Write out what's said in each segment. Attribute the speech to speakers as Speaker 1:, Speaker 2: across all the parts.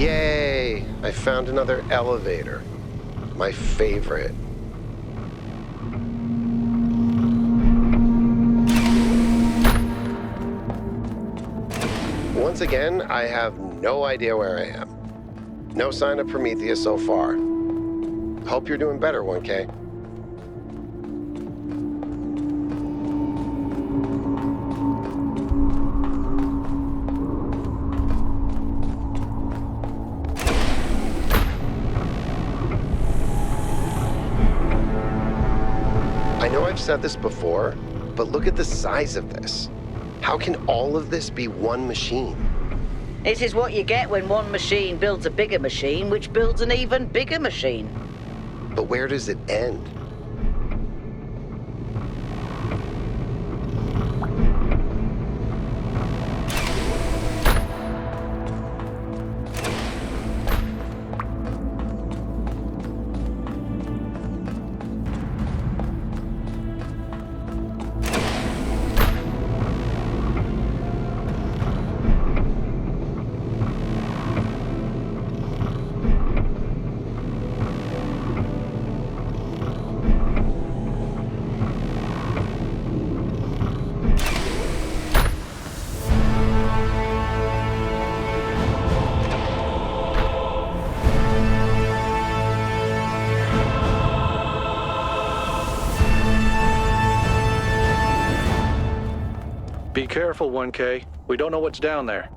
Speaker 1: Yay! I found another elevator. My favorite. Once again, I have no idea where I am. No sign of Prometheus so far. Hope you're doing better, 1K. I know I've said this before, but look at the size of this. How can all of this be one machine?
Speaker 2: This is what you get when one machine builds a bigger machine, which builds an even bigger machine.
Speaker 1: But where does it end?
Speaker 3: Be careful, 1K. We don't know what's down there.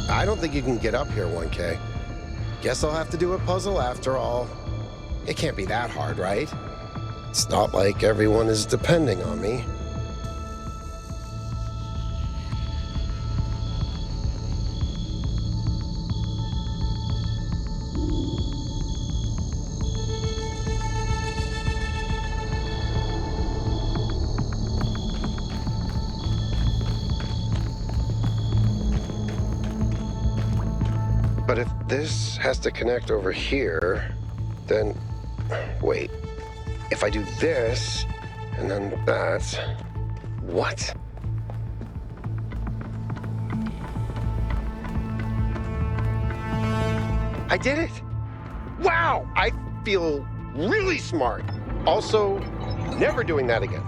Speaker 3: I don't think you can get up here, 1K. Guess I'll have to do a puzzle after all. It can't be that hard, right? It's not like everyone is depending on me. But if this has to connect over here, then... Wait. If I do this, and then that... What? I did it! Wow! I feel
Speaker 1: really smart. Also, never doing that again.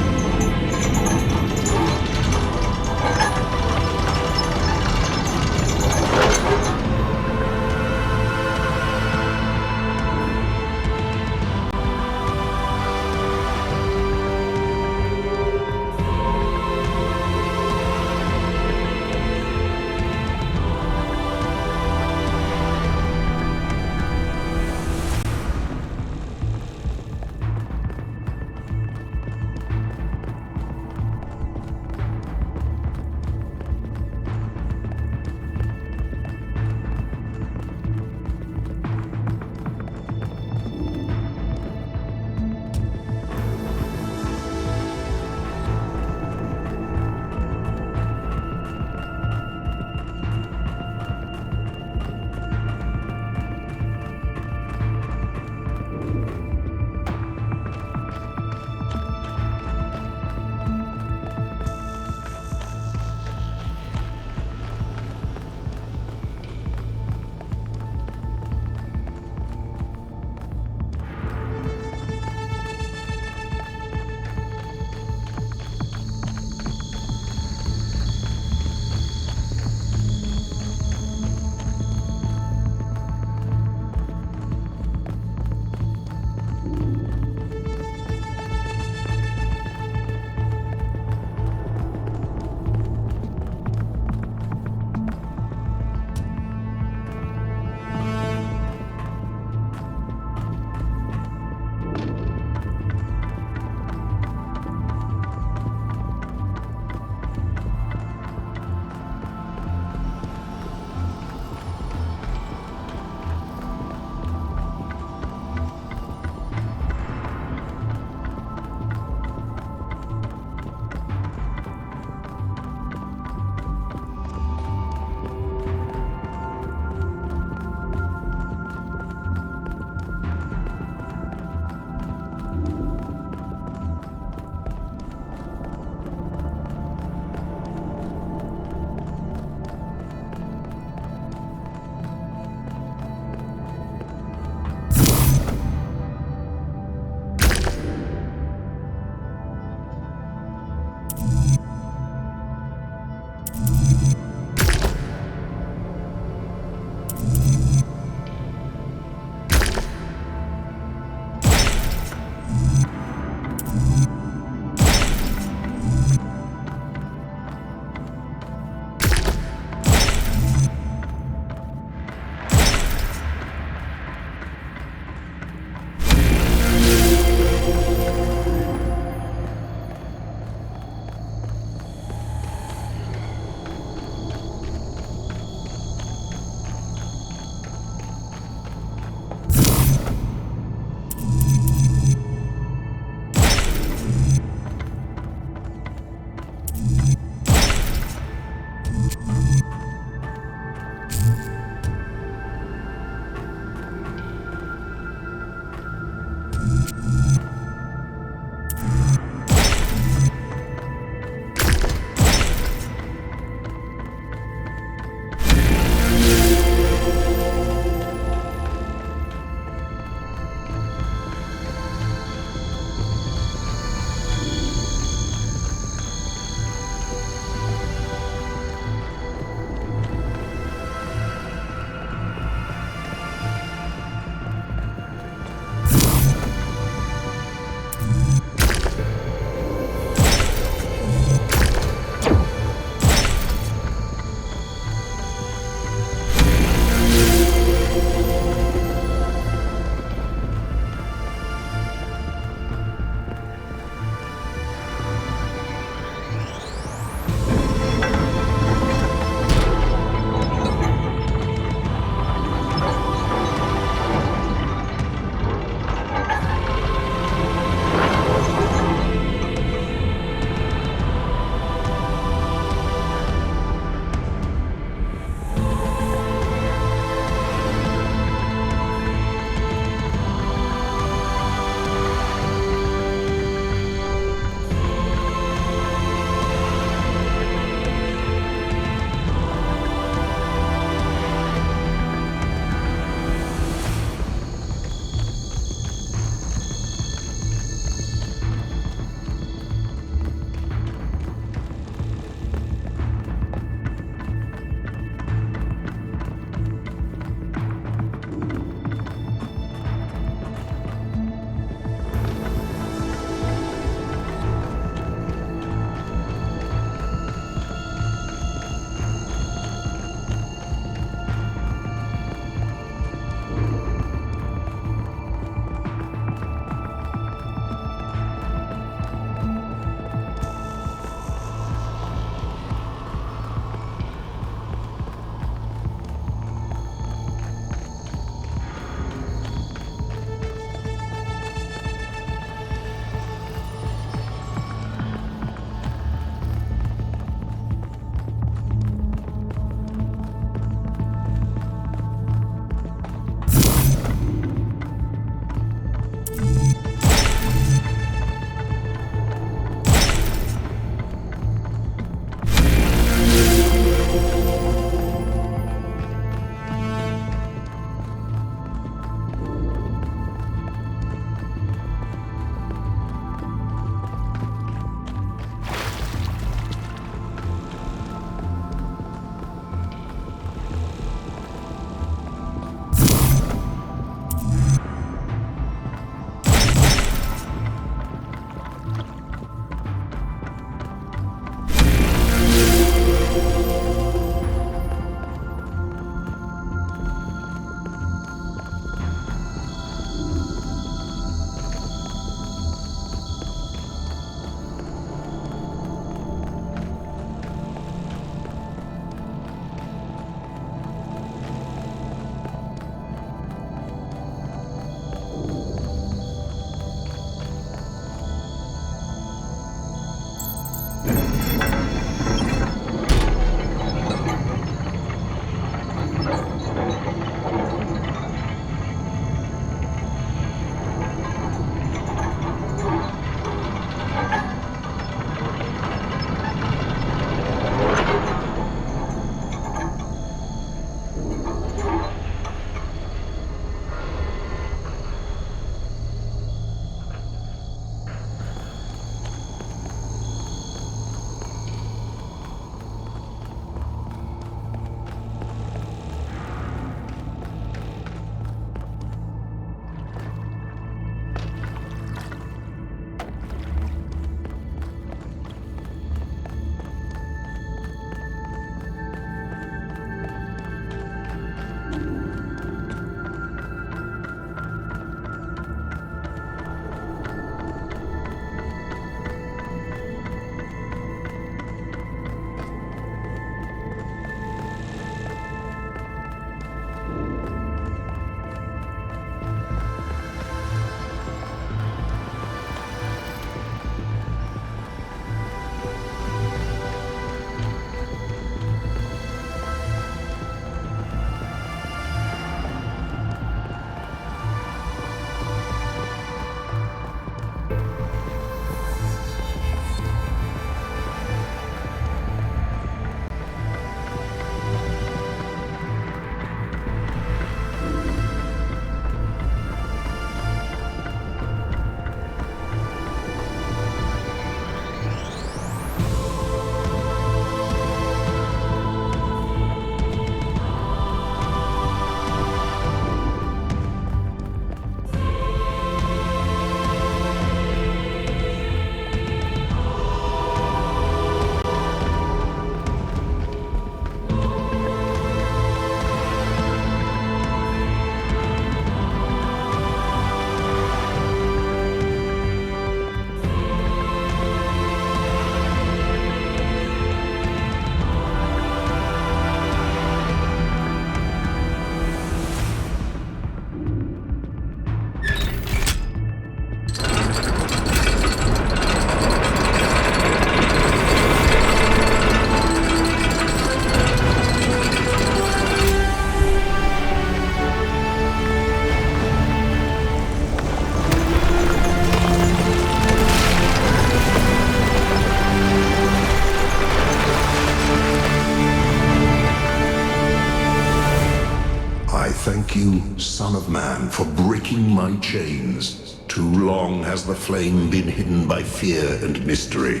Speaker 4: breaking my chains. Too long has the flame been hidden by fear and mystery.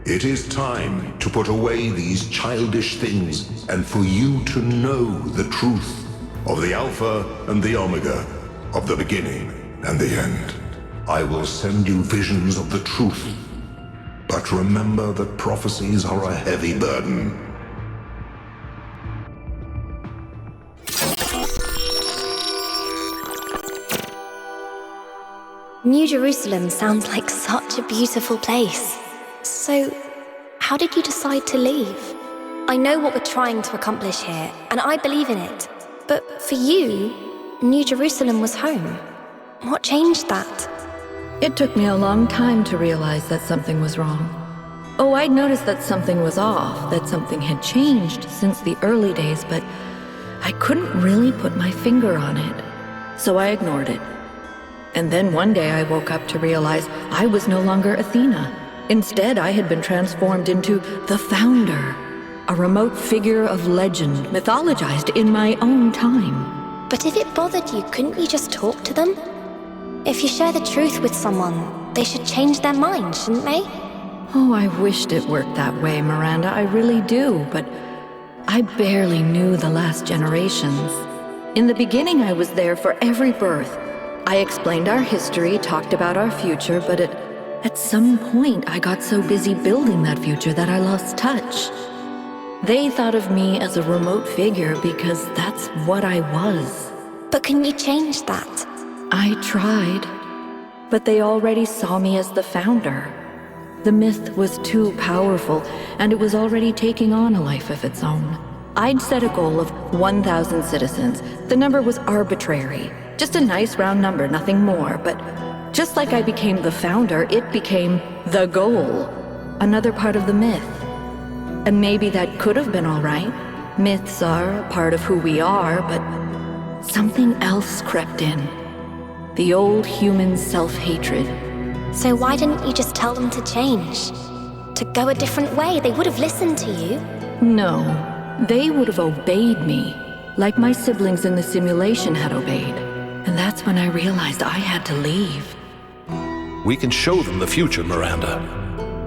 Speaker 4: It is time to put away these childish things and for you to know the truth of the Alpha and the Omega, of the beginning and the end. I will send you visions of the truth, but remember that prophecies are a heavy burden.
Speaker 5: New Jerusalem sounds like such a beautiful place. So, how did you decide to leave? I know what we're trying to accomplish here, and I believe in it. But for you, New Jerusalem was home. What changed that?
Speaker 6: It took me a long time to realize that something was wrong. Oh, I'd noticed that something was off, that something had changed since the early days, but I couldn't really put my finger on it. So I ignored it. And then one day I woke up to realize I was no longer Athena. Instead, I had been transformed into the Founder, a remote figure of legend mythologized in my own time.
Speaker 5: But if it bothered you, couldn't you just talk to them? If you share the truth with someone, they should change their mind, shouldn't they?
Speaker 6: Oh, I wished it worked that way, Miranda, I really do, but I barely knew the last generations. In the beginning, I was there for every birth. I explained our history, talked about our future, but at some point I got so busy building that future that I lost touch. They thought of me as a remote figure because that's what I was.
Speaker 5: But can you change that?
Speaker 6: I tried, but they already saw me as the Founder. The myth was too powerful, and it was already taking on a life of its own. I'd set a goal of 1,000 citizens. The number was arbitrary. Just a nice round number, nothing more. But just like I became the Founder, it became the goal. Another part of the myth. And maybe that could have been all right. Myths are a part of who we are, but something else crept in. The old human self-hatred.
Speaker 5: So why didn't you just tell them to change? To go a different way? They would have listened to you.
Speaker 6: No, they would have obeyed me, like my siblings in the simulation had obeyed. And that's when I realized I had to leave.
Speaker 7: We can show them the future, Miranda,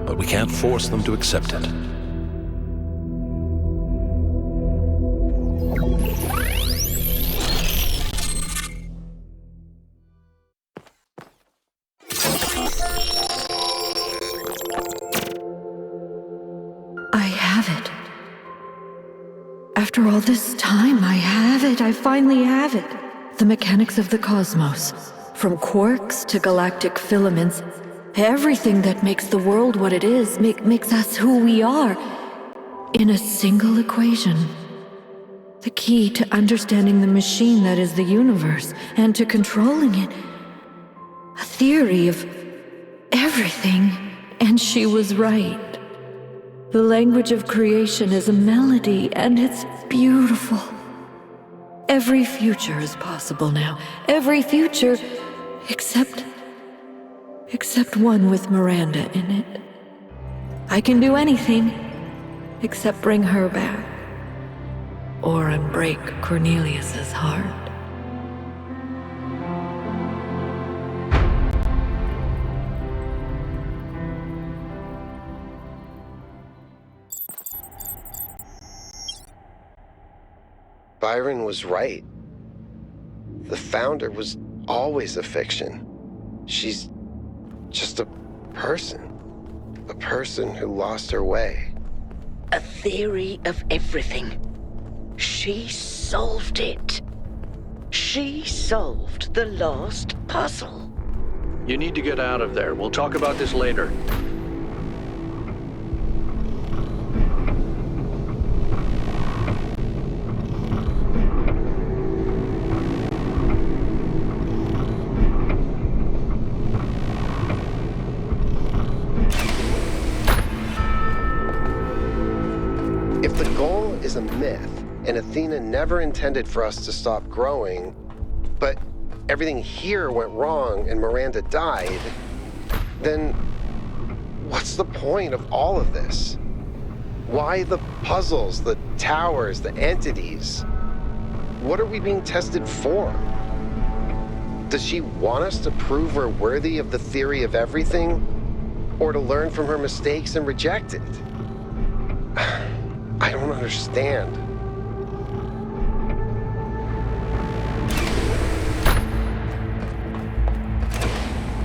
Speaker 7: but we can't force them to accept it.
Speaker 6: I have it. After all this time, I have it. I finally have it. The mechanics of the cosmos. From quarks to galactic filaments. Everything that makes the world what it is, makes us who we are. In a single equation. The key to understanding the machine that is the universe, and to controlling it. A theory of everything. And she was right. The language of creation is a melody, and it's beautiful. Every future is possible now. Every future, except one with Miranda in it. I can do anything, except bring her back. Or unbreak Cornelius's heart.
Speaker 3: Byron was right. The Founder was always a fiction. She's just a person who lost her way.
Speaker 2: A theory of everything. She solved it. She solved the last puzzle.
Speaker 8: You need to get out of there. We'll talk about this later.
Speaker 3: If the goal is a myth, and Athena never intended for us to stop growing, but everything here went wrong and Miranda died, then what's the point of all of this? Why the puzzles, the towers, the entities? What are we being tested for?
Speaker 1: Does she want us to prove we're worthy of the theory of everything? Or to learn from her mistakes and reject it? I don't understand.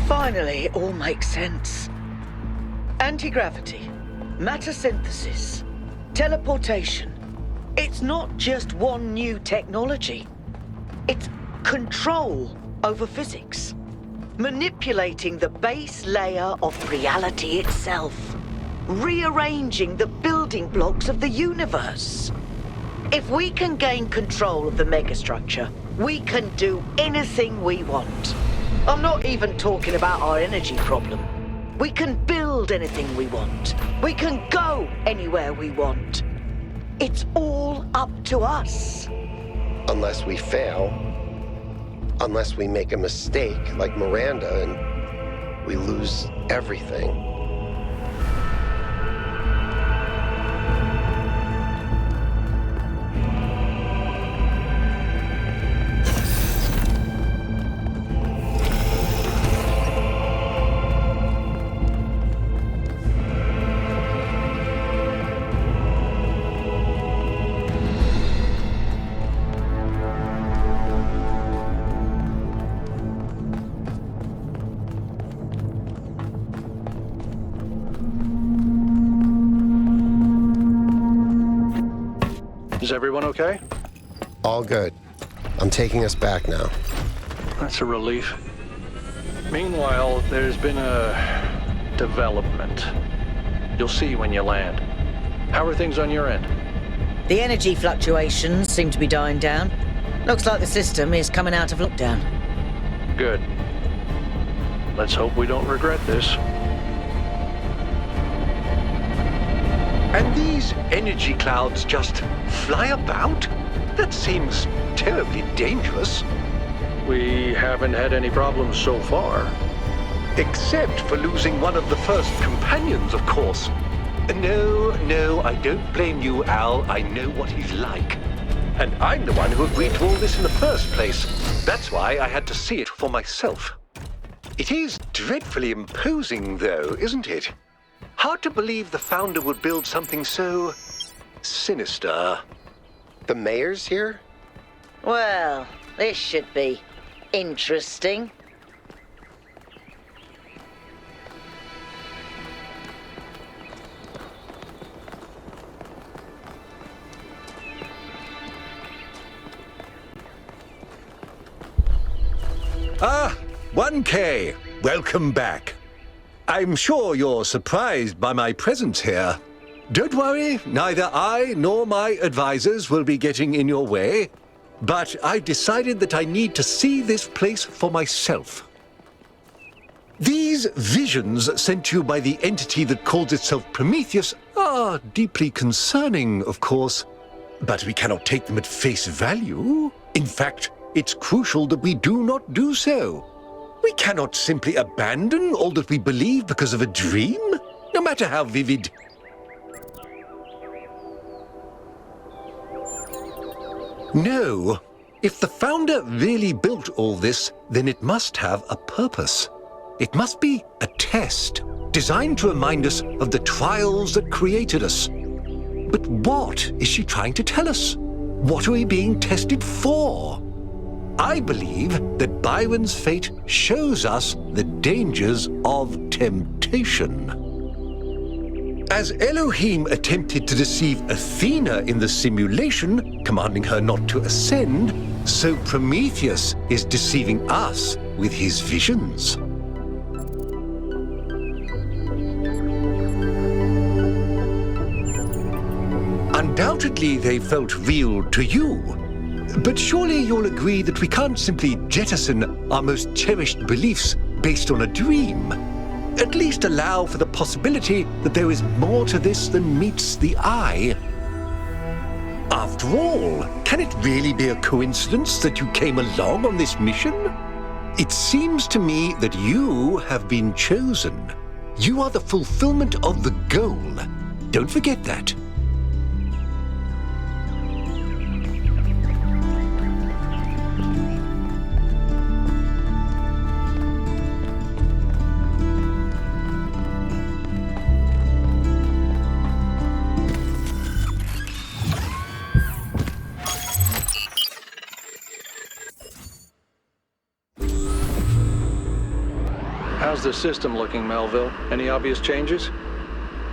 Speaker 2: Finally, it all makes sense. Anti-gravity, matter synthesis, teleportation. It's not just one new technology. It's control over physics. Manipulating the base layer of reality itself. Rearranging the building blocks of the universe. If we can gain control of the megastructure, we can do anything we want. I'm not even talking about our energy problem. We can build anything we want. We can go anywhere we want. It's all up to us.
Speaker 1: Unless we fail. Unless we make a mistake like Miranda and we lose everything.
Speaker 8: Is everyone okay?
Speaker 1: All good. I'm taking us back now.
Speaker 8: That's a relief. Meanwhile, there's been a development. You'll see when you land. How are things on your end?
Speaker 2: The energy fluctuations seem to be dying down. Looks like the system is coming out of lockdown.
Speaker 8: Good. Let's hope we don't regret this.
Speaker 9: And these energy clouds just fly about? That seems terribly dangerous.
Speaker 8: We haven't had any problems so far.
Speaker 9: Except for losing one of the first companions, of course. No, I don't blame you, Al. I know what he's like. And I'm the one who agreed to all this in the first place. That's why I had to see it for myself. It is dreadfully imposing, though, isn't it? Hard to believe the founder would build something so sinister.
Speaker 1: The mayor's here?
Speaker 2: Well, this should be interesting.
Speaker 9: Ah, 1K. Welcome back. I'm sure you're surprised by my presence here. Don't worry, neither I nor my advisors will be getting in your way. But I decided that I need to see this place for myself. These visions sent to you by the entity that calls itself Prometheus are deeply concerning, of course. But we cannot take them at face value. In fact, it's crucial that we do not do so. We cannot simply abandon all that we believe because of a dream, no matter how vivid. No. If the founder really built all this, then it must have a purpose. It must be a test, designed to remind us of the trials that created us. But what is she trying to tell us? What are we being tested for? I believe that Byron's fate shows us the dangers of temptation. As Elohim attempted to deceive Athena in the simulation, commanding her not to ascend, so Prometheus is deceiving us with his visions. Undoubtedly, they felt real to you. But surely you'll agree that we can't simply jettison our most cherished beliefs based on a dream. At least allow for the possibility that there is more to this than meets the eye. After all, can it really be a coincidence that you came along on this mission? It seems to me that you have been chosen. You are the fulfillment of the goal. Don't forget that.
Speaker 8: How's the system looking, Melville? Any obvious changes?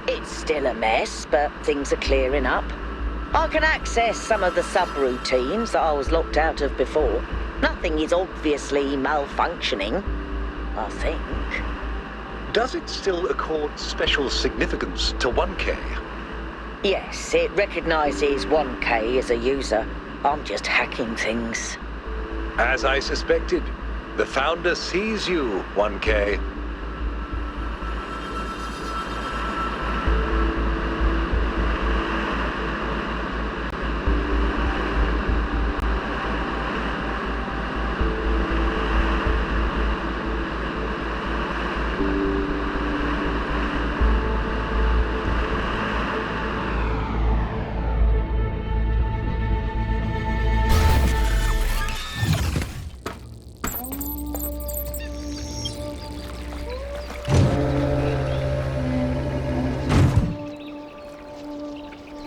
Speaker 2: It's still a mess, but things are clearing up. I can access some of the subroutines that I was locked out of before. Nothing is obviously malfunctioning, I think.
Speaker 9: Does it still accord special significance to 1K?
Speaker 2: Yes, it recognizes 1K as a user. I'm just hacking things.
Speaker 9: As I suspected, the Founder sees you, 1K.